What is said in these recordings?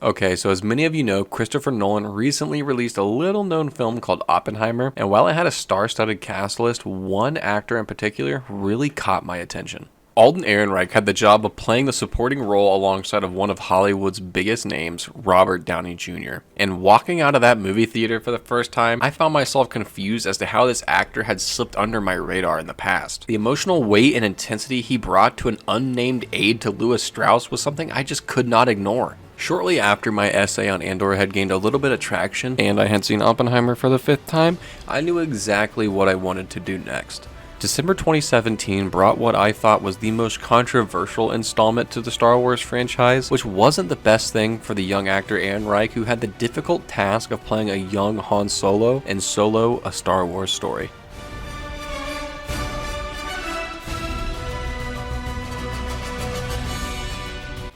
Okay, so as many of you know, Christopher Nolan recently released a little known film called Oppenheimer, and while it had a star-studded cast list, one actor in particular really caught my attention. Alden Ehrenreich had the job of playing the supporting role alongside of one of Hollywood's biggest names, Robert Downey Jr. And walking out of that movie theater for the first time, I found myself confused as to how this actor had slipped under my radar in the past. The emotional weight and intensity he brought to an unnamed aide to Louis Strauss was something I just could not ignore. Shortly after my essay on Andor had gained a little bit of traction, and I had seen Oppenheimer for the 5th time, I knew exactly what I wanted to do next. December 2017 brought what I thought was the most controversial installment to the Star Wars franchise, which wasn't the best thing for the young actor Ehrenreich, who had the difficult task of playing a young Han Solo in Solo: A Star Wars Story.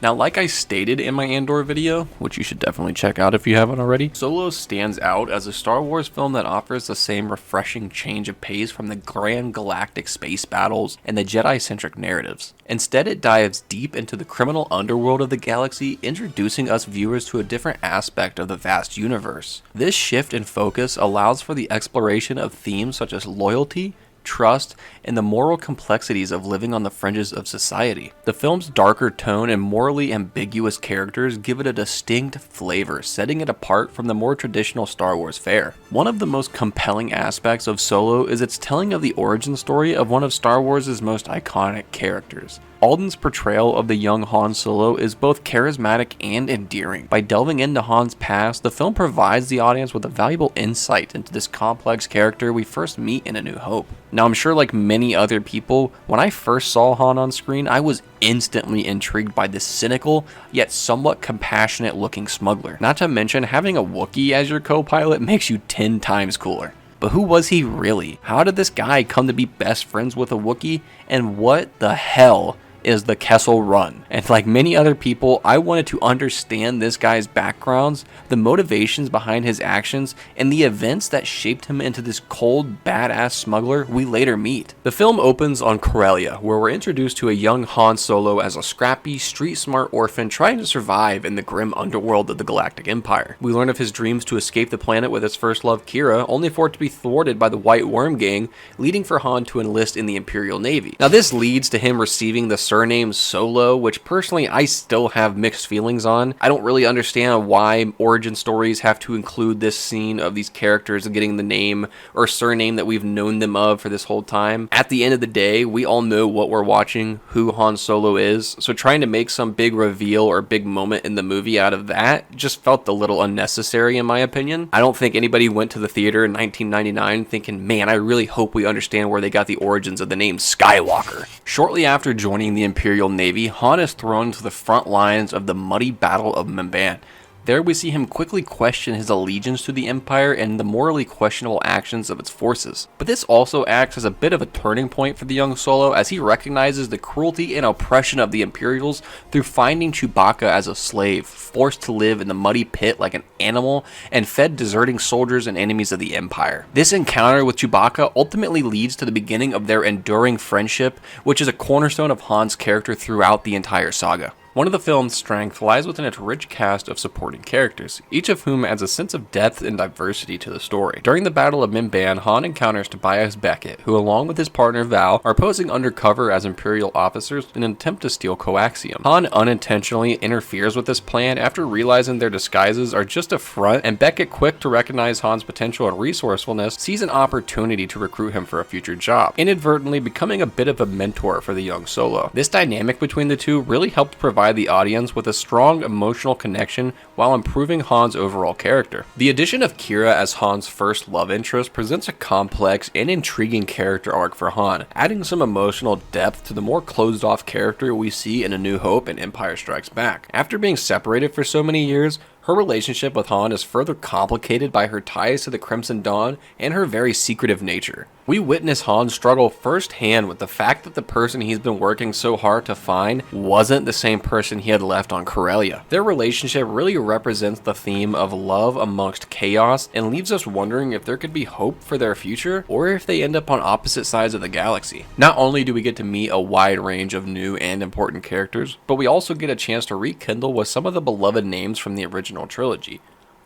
Now, like I stated in my Andor video, which you should definitely check out if you haven't already, Solo stands out as a Star Wars film that offers the same refreshing change of pace from the grand galactic space battles and the Jedi-centric narratives. Instead, it dives deep into the criminal underworld of the galaxy, introducing us viewers to a different aspect of the vast universe. This shift in focus allows for the exploration of themes such as loyalty, trust, and the moral complexities of living on the fringes of society. The film's darker tone and morally ambiguous characters give it a distinct flavor, setting it apart from the more traditional Star Wars fare. One of the most compelling aspects of Solo is its telling of the origin story of one of Star Wars' most iconic characters. Alden's portrayal of the young Han Solo is both charismatic and endearing. By delving into Han's past, the film provides the audience with a valuable insight into this complex character we first meet in A New Hope. Now, I'm sure like many other people, when I first saw Han on screen, I was instantly intrigued by this cynical, yet somewhat compassionate looking smuggler. Not to mention, having a Wookiee as your co-pilot makes you 10 times cooler. But who was he really? How did this guy come to be best friends with a Wookiee? And what the hell is the Kessel Run? And like many other people, I wanted to understand this guy's backgrounds, the motivations behind his actions, and the events that shaped him into this cold, badass smuggler we later meet. The film opens on Corellia, where we're introduced to a young Han Solo as a scrappy, street-smart orphan trying to survive in the grim underworld of the Galactic Empire. We learn of his dreams to escape the planet with his first love, Kira, only for it to be thwarted by the White Worm Gang, leading for Han to enlist in the Imperial Navy. Now, this leads to him receiving the surname Solo, which personally I still have mixed feelings on. I don't really understand why origin stories have to include this scene of these characters getting the name or surname that we've known them of for this whole time. At the end of the day, we all know what we're watching, who Han Solo is, so trying to make some big reveal or big moment in the movie out of that just felt a little unnecessary in my opinion. I don't think anybody went to the theater in 1999 thinking, man, I really hope we understand where they got the origins of the name Skywalker. Shortly after joining the Imperial Navy, Han is thrown to the front lines of the muddy Battle of Mimban. There we see him quickly question his allegiance to the Empire and the morally questionable actions of its forces. But this also acts as a bit of a turning point for the young Solo, as he recognizes the cruelty and oppression of the Imperials through finding Chewbacca as a slave, forced to live in the muddy pit like an animal, and fed deserting soldiers and enemies of the Empire. This encounter with Chewbacca ultimately leads to the beginning of their enduring friendship, which is a cornerstone of Han's character throughout the entire saga. One of the film's strengths lies within its rich cast of supporting characters, each of whom adds a sense of depth and diversity to the story. During the Battle of Mimban, Han encounters Tobias Beckett, who along with his partner Val are posing undercover as Imperial officers in an attempt to steal coaxium. Han unintentionally interferes with this plan after realizing their disguises are just a front, and Beckett, quick to recognize Han's potential and resourcefulness, sees an opportunity to recruit him for a future job, inadvertently becoming a bit of a mentor for the young Solo. This dynamic between the two really helped provide the audience with a strong emotional connection while improving Han's overall character. The addition of Kira as Han's first love interest presents a complex and intriguing character arc for Han, adding some emotional depth to the more closed-off character we see in A New Hope and Empire Strikes Back. After being separated for so many years, Her relationship with Han is further complicated by her ties to the Crimson Dawn and her very secretive nature. We witness Han struggle firsthand with the fact that the person he's been working so hard to find wasn't the same person he had left on Corellia. Their relationship really represents the theme of love amongst chaos and leaves us wondering if there could be hope for their future or if they end up on opposite sides of the galaxy. Not only do we get to meet a wide range of new and important characters, but we also get a chance to rekindle with some of the beloved names from the original trilogy.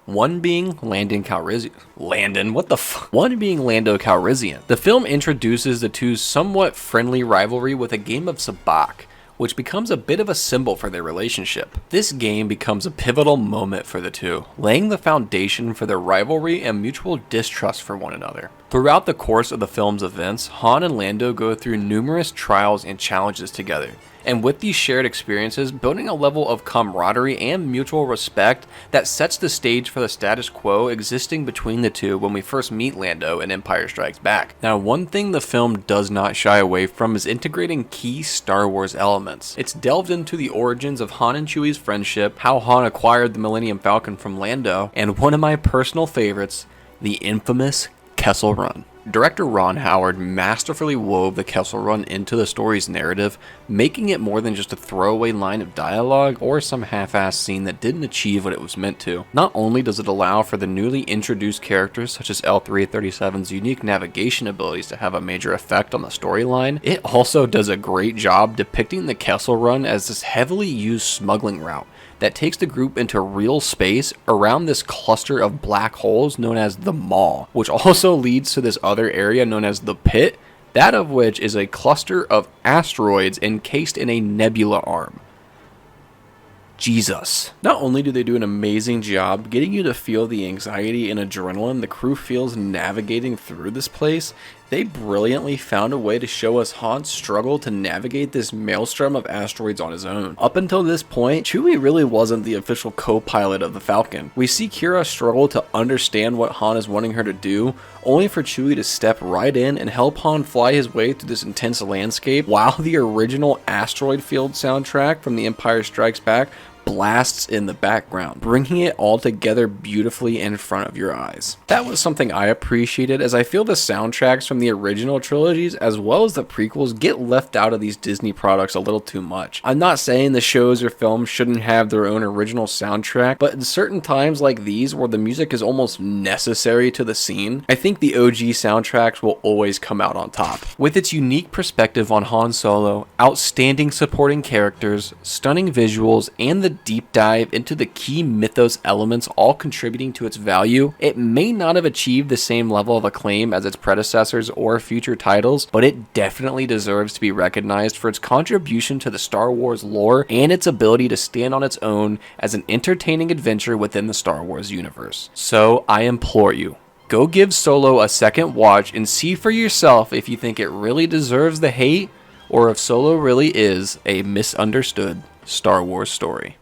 One being Lando Calrissian. One being Lando Calrissian. The film introduces the two's somewhat friendly rivalry with a game of sabacc, which becomes a bit of a symbol for their relationship. This game becomes a pivotal moment for the two, laying the foundation for their rivalry and mutual distrust for one another. Throughout the course of the film's events, Han and Lando go through numerous trials and challenges together, and with these shared experiences, building a level of camaraderie and mutual respect that sets the stage for the status quo existing between the two when we first meet Lando in Empire Strikes Back. Now, one thing the film does not shy away from is integrating key Star Wars elements. It's delved into the origins of Han and Chewie's friendship, how Han acquired the Millennium Falcon from Lando, and one of my personal favorites, the infamous Kessel Run. Director Ron Howard masterfully wove the Kessel Run into the story's narrative, making it more than just a throwaway line of dialogue or some half-assed scene that didn't achieve what it was meant to. Not only does it allow for the newly introduced characters such as L337's unique navigation abilities to have a major effect on the storyline, it also does a great job depicting the Kessel Run as this heavily used smuggling route that takes the group into real space around this cluster of black holes known as the Maw, which also leads to this other area known as the Pit, that of which is a cluster of asteroids encased in a nebula arm. Jesus. Not only do they do an amazing job getting you to feel the anxiety and adrenaline the crew feels navigating through this place, they brilliantly found a way to show us Han's struggle to navigate this maelstrom of asteroids on his own. Up until this point, Chewie really wasn't the official co-pilot of the Falcon. We see Kira struggle to understand what Han is wanting her to do, only for Chewie to step right in and help Han fly his way through this intense landscape, while the original Asteroid Field soundtrack from The Empire Strikes Back blasts in the background, bringing it all together beautifully in front of your eyes. That was something I appreciated, as I feel the soundtracks from the original trilogies as well as the prequels get left out of these Disney products a little too much. I'm not saying the shows or films shouldn't have their own original soundtrack, but in certain times like these where the music is almost necessary to the scene, I think the OG soundtracks will always come out on top. With its unique perspective on Han Solo, outstanding supporting characters, stunning visuals, and the deep dive into the key mythos elements all contributing to its value, it may not have achieved the same level of acclaim as its predecessors or future titles, but it definitely deserves to be recognized for its contribution to the Star Wars lore and its ability to stand on its own as an entertaining adventure within the Star Wars universe. So I implore you, go give Solo a second watch and see for yourself if you think it really deserves the hate or if Solo really is a misunderstood Star Wars story.